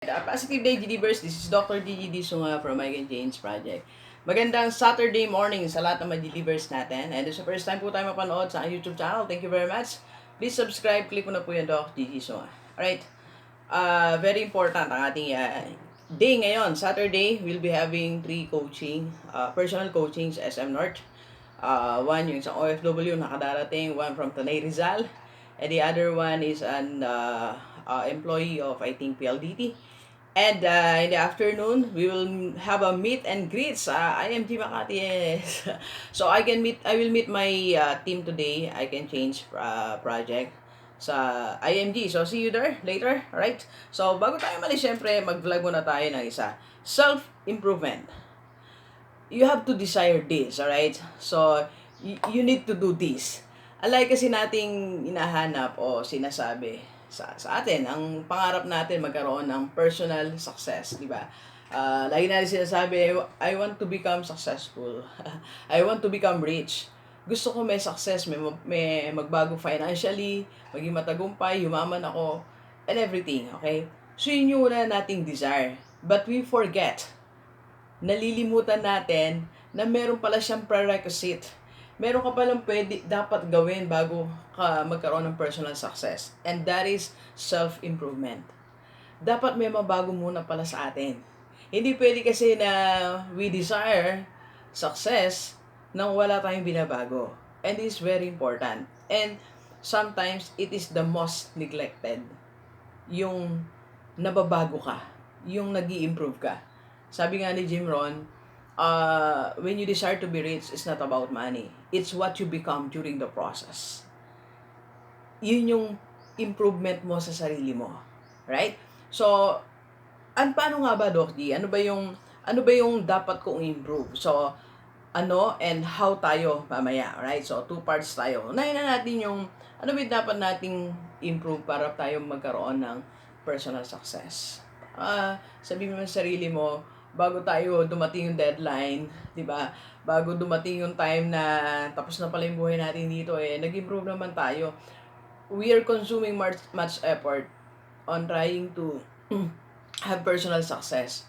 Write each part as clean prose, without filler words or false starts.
Positive Day Givers, this is Dr. Gigi Sunga from I Can Change Project. Magandang Saturday morning sa lahat ng mga Givers natin. And if sa first time po tayo mapanood sa YouTube channel, thank you very much. Please subscribe, click mo na po yung Doc Gigi Sunga. Alright, very important ang ating day ngayon. Saturday, we'll be having 3 coaching, personal coaching sa SM North. One yung isang OFW nakadarating, one from Tanay Rizal, and the other one is an employee of I think PLDT. And in the afternoon, we will have a meet and greet sa IMG Makati. Yes. So I will meet my team today. I Can Change project sa IMG. So see you there later, alright? So bago tayo malis, syempre mag-vlog muna tayo ng isa. Self-improvement. You have to desire this, alright? So you need to do this. Alay kasi nating hinahanap o sinasabi sa atin, ang pangarap natin magkaroon ng personal success, di ba? Lagi natin sinasabi, I want to become successful. I want to become rich. Gusto ko may success, may magbago financially, maging matagumpay, yumaman ako, and everything, okay? So yun yung una nating desire. But we forget, nalilimutan natin na meron pala siyang prerequisite. Meron ka palang dapat gawin bago ka magkaroon ng personal success. And that is self-improvement. Dapat may mabago muna pala sa atin. Hindi pwede kasi na we desire success nang wala tayong binabago. And this is very important. And sometimes it is the most neglected. Yung nababago ka. Yung nag-i-improve ka. Sabi nga ni Jim Rohn, when you desire to be rich, it's not about money. It's what you become during the process. Yun yung improvement mo sa sarili mo. Right? So, paano nga ba, Doc G? Ano ba yung dapat kong improve? So, and how tayo mamaya. Right? So, 2 parts tayo. Unahin na natin yung ano ba yung dapat nating improve para tayo magkaroon ng personal success. Sabihin mo sa sarili mo, bago tayo dumating yung deadline, di ba? Bago dumating yung time na tapos na pala yung buhay natin dito, nag-improve naman tayo. We are consuming much effort on trying to have personal success.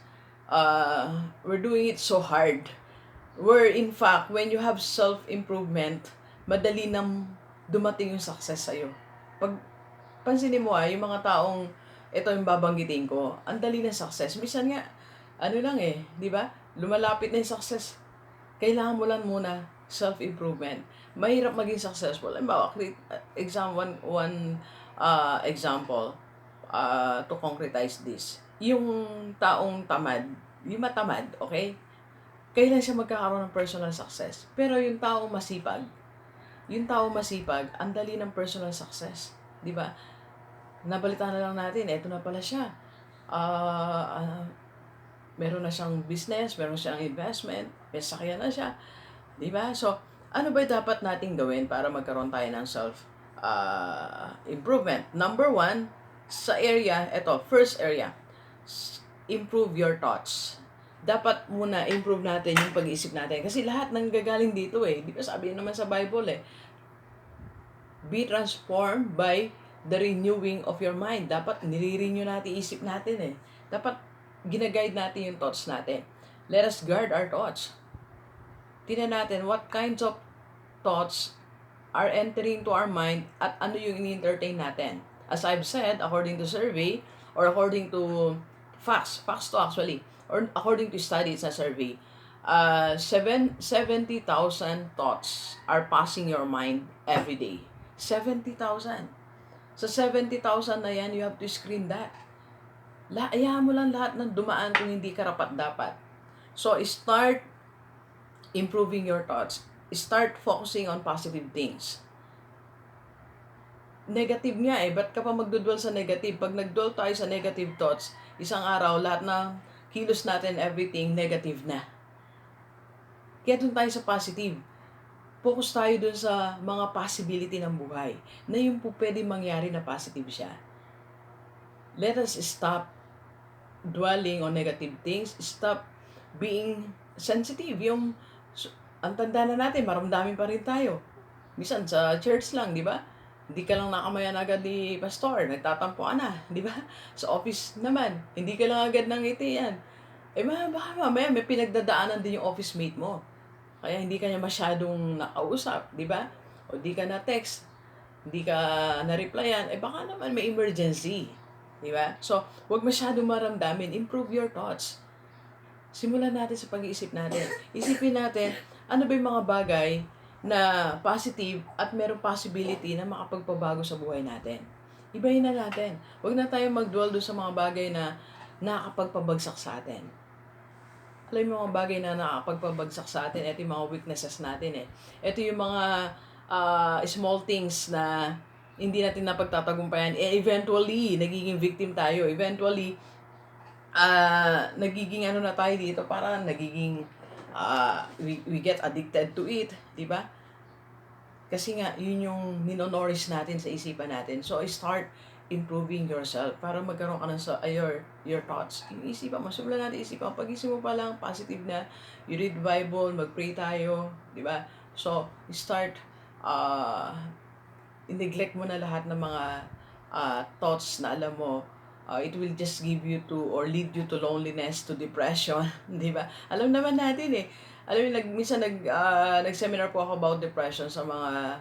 We're doing it so hard. Where in fact, when you have self-improvement, madali nang dumating yung success sa'yo. Pag pansinin mo yung mga taong ito yung babanggitin ko, ang dali ng success. Minsan nga, di ba? Lumalapit na yung success. Kailangan mo lang muna self-improvement. Mahirap maging successful. Halimbawa, one example to concretize this. Yung taong tamad, yung matamad, okay? Kailan siya magkakaroon ng personal success. Pero yung taong masipag, ang dali ng personal success. Di ba? Nabalitaan na lang natin, eto na pala siya. Meron na siyang business, meron siyang investment, may sakyan na siya. Diba? So, ano ba dapat nating gawin para magkaroon tayo ng self-improvement? Number 1, sa first area, improve your thoughts. Dapat muna improve natin yung pag-iisip natin. Kasi lahat nang gagaling dito Di ba sabi naman sa Bible be transformed by the renewing of your mind. Dapat nire-renew natin isip natin Dapat gina-guide natin yung thoughts natin. Let us guard our thoughts. Tingnan natin what kinds of thoughts are entering to our mind at ano yung ini-entertain natin. As I've said, according to survey or according to facts to actually, or according to studies na survey, 70,000 thoughts are passing your mind every day. 70,000. Sa 70,000 na yan, you have to screen that. Ayahan mo lang lahat ng dumaan kung hindi karapat-dapat. So, start improving your thoughts. Start focusing on positive things. Negative nga ba't ka pa magdudwell sa negative? Pag nagdwell tayo sa negative thoughts, isang araw, lahat ng kilos natin, everything, negative na. Kaya dun tayo sa positive. Focus tayo dun sa mga possibility ng buhay, na yung po pwede mangyari na positive siya. Let us stop dwelling on negative things, stop being sensitive. Ang tanda na natin, maramdamin pa rin tayo. Minsan sa church lang, di ba? Hindi ka lang nakamayan agad ni pastor, nagtatampo ka na, di ba? Sa office naman, hindi ka lang agad nangitian. Baka mamaya may pinagdadaanan din yung office mate mo. Kaya hindi ka niya masyadong nakausap, di ba? O di ka na-text, hindi ka na-replyan, baka naman may emergency. Di ba? So, huwag masyadong maramdamin. Improve your thoughts. Simulan natin sa pag-iisip natin. Isipin natin, ano ba yung mga bagay na positive at merong possibility na makapagpabago sa buhay natin. Ibahin na natin. Huwag na tayong mag-dwell doon sa mga bagay na nakakapagpabagsak sa atin. Alam mo yung mga bagay na nakakapagpabagsak sa atin, ito yung mga weaknesses natin eh. Ito yung mga small things na hindi natin napagtatagumpayan. Eventually, nagiging victim tayo. Eventually, nagiging ano na tayo dito, parang nagiging we get addicted to it, di ba? Kasi nga, yun yung ninonourish natin sa isipan natin. So, start improving yourself para magkaroon ka ng your thoughts. Yung isipan mo, simulan natin isipan. Pag-isip mo pa lang, positive na, you read Bible, mag-pray tayo, di ba? So, start, neglect mo na lahat ng mga thoughts na alam mo, it will just give you to or lead you to loneliness, to depression, di ba? Alam naman natin eh. Alam mo, minsan nag-seminar po ako about depression sa mga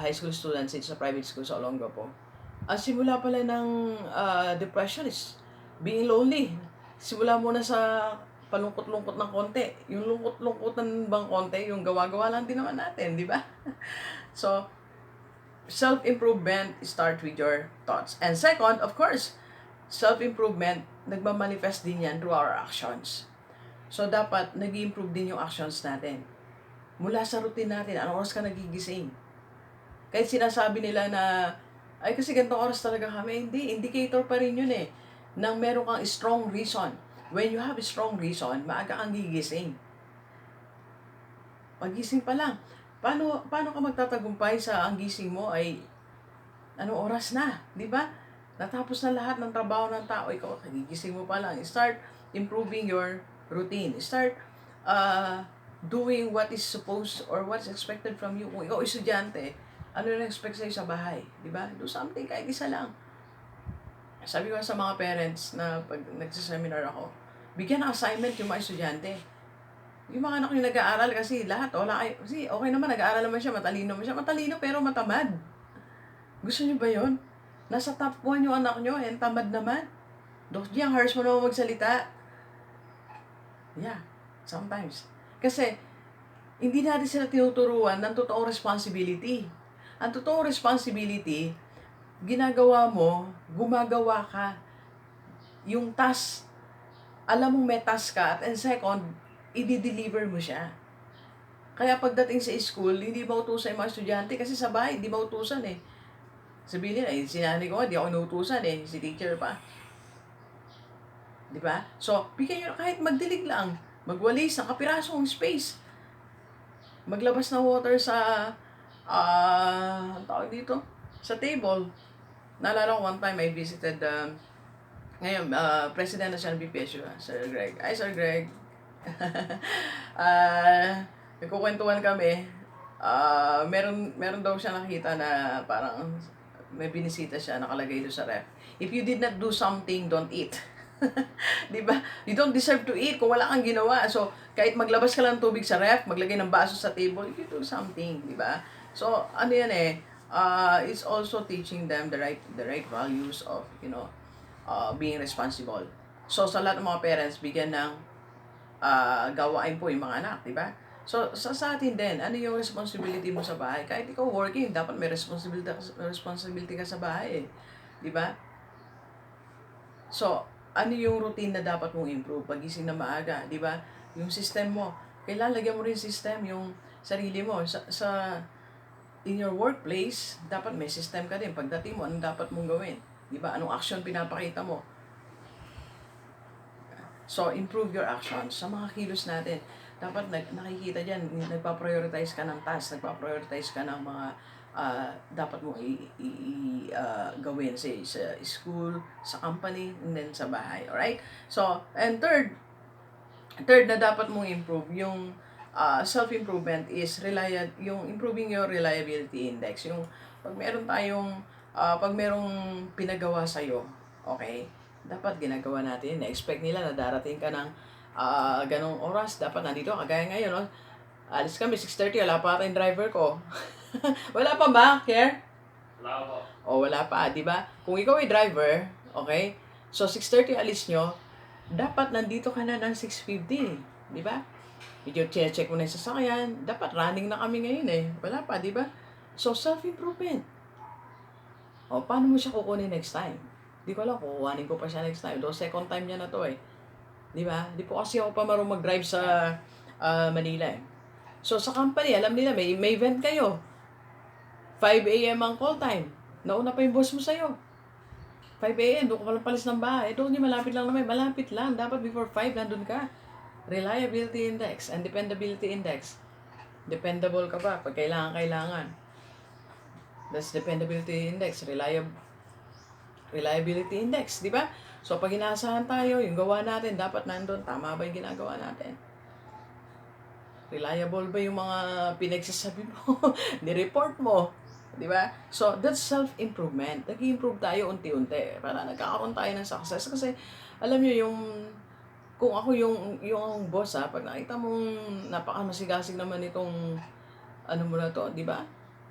high school students sa private school sa Olongapo. Ang simula pala ng depression is being lonely. Simula muna sa palungkot-lungkot ng konti. Yung lungkot-lungkotan bang konti, yung gawa-gawa lang din naman natin, di ba? So, self-improvement start with your thoughts. And second, of course, self-improvement, nagmamanifest din yan through our actions. So, dapat nag-improve din yung actions natin. Mula sa routine natin, anong oras ka nagigising? Kahit sinasabi nila na, ay kasi ganitong oras talaga kami, hindi, indicator pa rin yun eh, nang meron kang strong reason. When you have a strong reason, maaga kang gigising. Pagising pa lang. Paano ka magtatagumpay sa ang gising mo ay anong oras na, di ba? Natapos na lahat ng trabaho ng tao, ikaw kagigising mo pa lang. Start improving your routine. Start doing what is supposed or what's expected from you. Kung ikaw estudyante, ano yung expect sa'yo sa bahay? Di ba? Do something, kahit isa lang. Sabi ko sa mga parents na pag nagsiseminar ako, bigyan ng assignment yung mga estudyante. Yung mga anak yung nag-aaral kasi lahat, wala kayo. Kasi okay naman, nag-aaral naman siya, matalino naman siya. Matalino pero matamad. Gusto niyo ba yun? Nasa top 1 yung anak nyo, and tamad naman. Dok G, ang harsh mo naman magsalita. Yeah, sometimes. Kasi, hindi natin sila tinuturuan ng totoong responsibility. Ang totoong responsibility, ginagawa mo, gumagawa ka. Yung task, alam mong may task ka, at second, i-deliver mo siya. Kaya pagdating sa school, hindi mautusan yung mga estudyante kasi sa bahay, hindi mautusan eh. Sabihin nila, sinanay ko nga, di ako inutusan eh, si teacher pa. Di ba? So, bigyan nyo kahit magdilig lang, magwalis ng kapirasong space. Maglabas ng water sa, tawag dito, sa table. Naalala ko one time I visited, ngayon, president na siya ng BPSU, Sir Greg. Ay, Sir Greg. Nagkukwentuhan kami. Meron daw siya nakita na parang may binisita siya, nakalagay doon sa ref. If you did not do something, don't eat. Di ba? You don't deserve to eat kung wala kang ginawa. So, kahit maglabas ka lang tubig sa ref, maglagay ng baso sa table, you do something, di ba? So, ano yan eh, it's also teaching them the right values of, being responsible. So, sa lahat ng mga parents, bigyan ng gawain po yung mga anak, di ba? So, sa atin din, ano yung responsibility mo sa bahay? Kahit ikaw working, dapat may responsibility ka sa bahay, di ba? So, ano yung routine na dapat mong improve? Pagising na maaga, di ba? Yung system mo, kailangan lagyan mo rin system yung sarili mo. In your workplace, dapat may system ka din. Pagdating mo, anong dapat mong gawin? Di ba? Anong action pinapakita mo? So, improve your actions sa mga kilos natin. Dapat nakikita dyan, nagpa-prioritize ka ng task, nagpa-prioritize ka ng mga dapat mo gawin sa school, sa company, and then sa bahay. Alright? So, and third na dapat mong improve, yung self-improvement is yung improving your reliability index. Yung Pag meron tayong, pag merong pinagawa sa'yo, okay, dapat ginagawa natin. Na-expect nila na darating ka ng ganong oras. Dapat nandito, kagaya ngayon, no? Alis kami, 6:30, wala pa tayong driver ko. Wala pa ba, Care? Wala po. O, wala pa, di ba? Kung ikaw ay driver, okay, so 6:30 alis nyo, dapat nandito ka na ng 6:50, di ba? Medyo check mo na yung sasakyan, dapat running na kami ngayon eh. Wala pa, di ba? So, self-improvement. O, paano mo siya kukunin next time? Di ko alam, kukuhanin ko pa siya next time. Do second time niya na to eh. Di ba? Di po kasi ako pa marunong mag-drive sa Manila eh. So, sa company, alam nila, may event kayo. 5 a.m. ang call time. Nauna pa yung boss mo sa'yo. 5 a.m. Doon ka palang palis ng bahay. Doon yung malapit lang naman. Malapit lang. Dapat before 5, nandun ka. Reliability index and dependability index. Dependable ka ba pag kailangan. That's dependability index. Reliability index. Di ba? So, pag inaasahan tayo, yung gawa natin, dapat nandun. Tama ba yung ginagawa natin? Reliable ba yung mga pinagsasabi mo? Ni-report mo? Di ba? So, that's self-improvement. Nag-improve tayo unti-unti para nagkakaroon tayo ng success. Kasi, alam nyo, kung ako yung boss pag nakita mong napaka-masigasig naman itong, mo na to, di ba?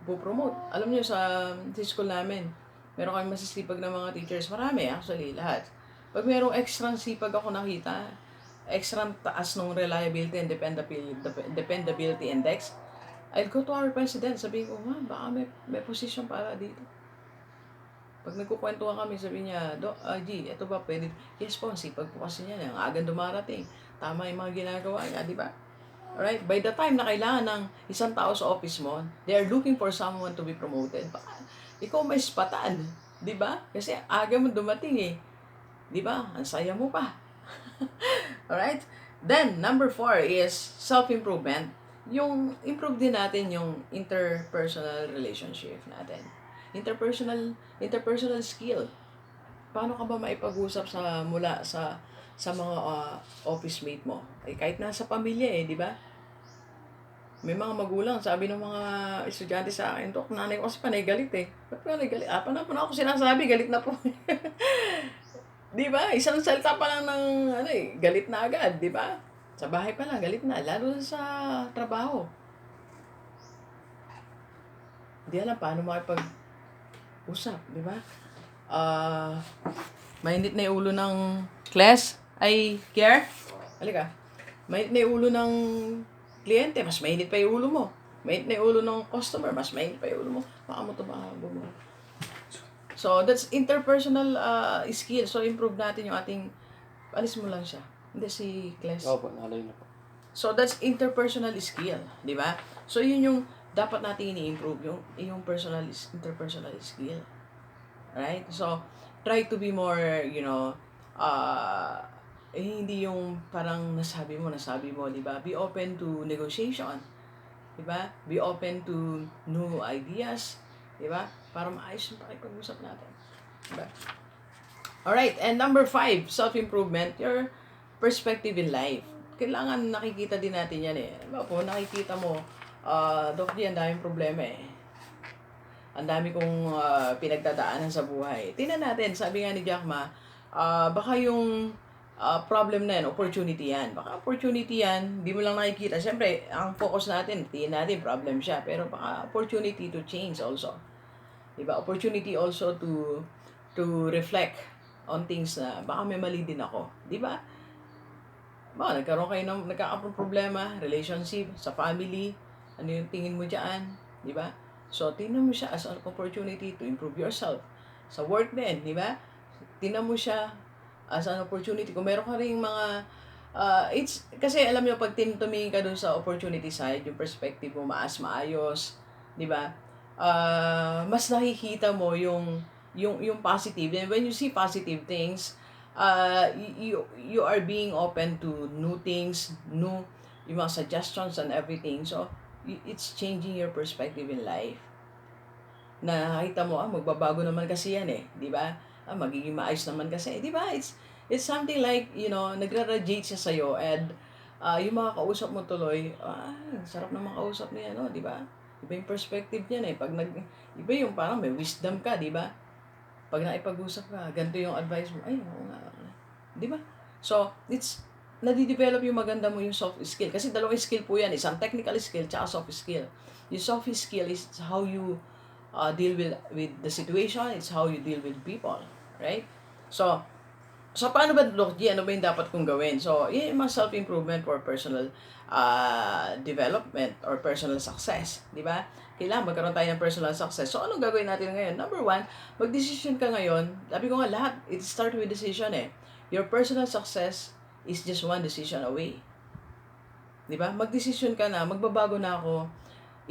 Po-promote. Alam nyo, sa school namin, meron kami masisipag na mga teachers. Marami, actually, lahat. Pag merong extra sipag ako nakita, extra taas ng reliability and dependability index, I'll go to our president, sabihin ko, baka may position para dito. Pag nagkukwentuhan kami, sabi niya, G, ito ba pwede? Yes po, sipag po kasi niya, ang agang dumarating. Tama yung mga ginagawa niya, di ba? Alright? By the time na kailangan ng isang tao sa office mo, they are looking for someone to be promoted. Baka ikaw may spatan, di ba? Kasi aga mo dumating eh. Di ba? Ang saya mo pa. Alright? Then, number 4 is self-improvement. Yung improve din natin yung interpersonal relationship natin. Interpersonal skill. Paano ka ba maipag-usap mula sa mga office mate mo? Kahit nasa pamilya di ba? May mga magulang, sabi ng mga estudyante sa akin, Dok, nanay ko kasi panay galit eh. Ba't panay galit? Paano ako sinasabi, galit na po. Di ba? Isang salta pa lang ng galit na agad, di ba? Sa bahay pa lang, galit na. Lalo sa trabaho. Hindi alam paano makipag-usap, di ba? Mainit na yung ulo ng class. Ay, Care? Halika. Mainit na yung ulo ng kliyente, mas mainit pa yung ulo mo. Mainit na yung ulo ng customer, mas mainit pa yung ulo mo. Baka mo ito mo. So, that's interpersonal skill. So, improve natin yung ating, alis mo lang siya. Hindi si Kles. Opo, nalay na po. So, that's interpersonal skill. Di ba? So, yun yung dapat natin i-improve, yung interpersonal skill. Right? So, try to be more, hindi yung parang nasabi mo, di ba? Be open to negotiation. Di ba? Be open to new ideas. Di ba? Para maayos yung pakipag-usap natin. Di ba? Alright, and number 5, self-improvement, your perspective in life. Kailangan nakikita din natin yan eh. Diba po, nakikita mo, Doc G, ang daming problema eh. Ang dami kong pinagdadaanan sa buhay. Tingnan natin, sabi nga ni Jack Ma, baka yung problem na yan, opportunity yan. Baka opportunity yan, di mo lang nakikita. Siyempre, ang focus natin, tingin natin, problem siya. Pero baka opportunity to change also. Diba? Opportunity also to reflect on things na baka may mali din ako. Diba? Nagkaroon kayo ng problema, relationship, sa family, ano yung tingin mo dyan? Diba? So, tingnan mo siya as an opportunity to improve yourself. Sa work din, diba? Tingnan mo siya as an opportunity. Kung meron ka rin mga, kasi alam nyo, pag tumingin ka dun sa opportunity side, yung perspective mo maayos, di ba? Mas nakikita mo yung positive. And when you see positive things, you are being open to new things, yung mga suggestions and everything. So, it's changing your perspective in life. Nakita mo, magbabago naman kasi yan eh, di ba? Magiging maayos naman kasi, di ba? It's something like, nagra-radiate siya sa'yo and yung mga kausap mo tuloy, sarap na makausap niya, di ba? Iba yung perspective niyan eh. Iba yung parang may wisdom ka, di ba? Pag naipag-usap ka, ganito yung advice mo, ay, oo nga. Di ba? So, nadidevelop yung maganda mo yung soft skill. Kasi dalawang skill po yan. Isang technical skill, tsaka soft skill. Yung soft skill is how you deal with the situation. It's how you deal with people. Right? So, paano ba, Doc G? Ano ba yung dapat kong gawin? So, yun yung mga self-improvement for personal development or personal success. Di ba? Kailangan magkaroon tayo ng personal success. So, anong gagawin natin ngayon? Number one, mag-decision ka ngayon. Sabi ko nga, lahat, it start with decision eh. Your personal success is just one decision away. Di ba? Mag-decision ka na, magbabago na ako,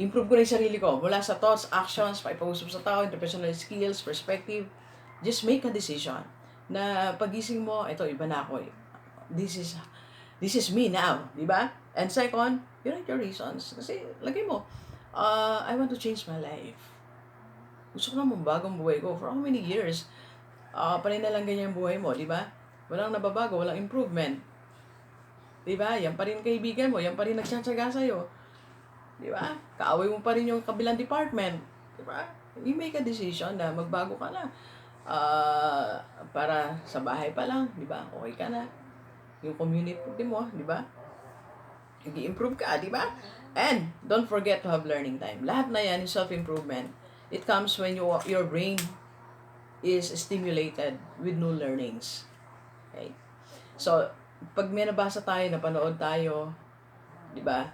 improve ko na yung sarili ko. Mula sa thoughts, actions, paipag-usap sa tao, interpersonal skills, perspective. Just make a decision na pagising mo, ito, iba na ako. This is me now, di ba? And second, you write your reasons. Kasi, lagay mo, I want to change my life. Gusto ko naman bagong buhay ko. For how many years, panay na lang ganyan yung buhay mo, di ba? Walang nababago, walang improvement. Di ba? Yan pa rin kaibigan mo, yan pa rin nagtsatsaga sa'yo. Di ba? Kaaway mo pa rin yung kabilang department. Di ba? You make a decision na magbago ka na. Para sa bahay pa lang, di ba? Okay ka na. Yung community mo, di ba? Nag-i-improve ka, di ba? And don't forget to have learning time. Lahat na yan, yung self-improvement. It comes when your brain is stimulated with new learnings. Okay? So, pag may nabasa tayo, napanood tayo, di ba?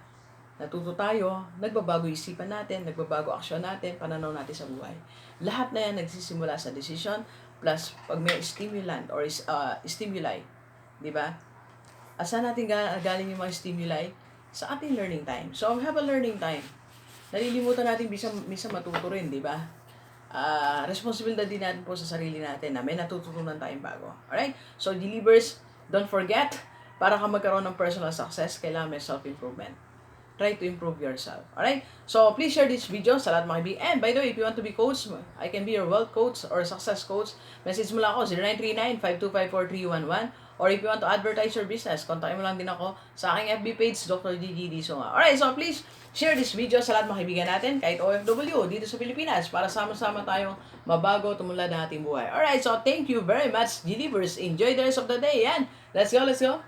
Natuto tayo, nagbabago isipan natin, nagbabago aksyon natin, pananaw natin sa buhay. Lahat na yan nagsisimula sa decision, plus pag may stimulant or stimuli, di ba? Saan natin galing yung mga stimuli? Sa ating learning time. So, have a learning time. Nalilimutan natin bisa matuto rin, di ba? Responsibilidad din natin po sa sarili natin na may natututunan tayong bago. Alright? So, delivers, don't forget, para ka magkaroon ng personal success, kailangan may self-improvement. Try to improve yourself. Alright? So, please share this video sa lahat mga kaibigan. And by the way, if you want to be coach, I can be your wealth coach or success coach. Message mo lang ako, 0939-525-4311. Or if you want to advertise your business, kontakin mo lang din ako sa aking FB page, Dr. Gigi. Sunga. Alright, so please share this video sa lahat mga kaibigan natin, kahit OFW, dito sa Pilipinas, para sama-sama tayong mabago, tumulad ng ating buhay. Alright, so thank you very much, Delivers. Enjoy the rest of the day. Yan. Let's go, let's go.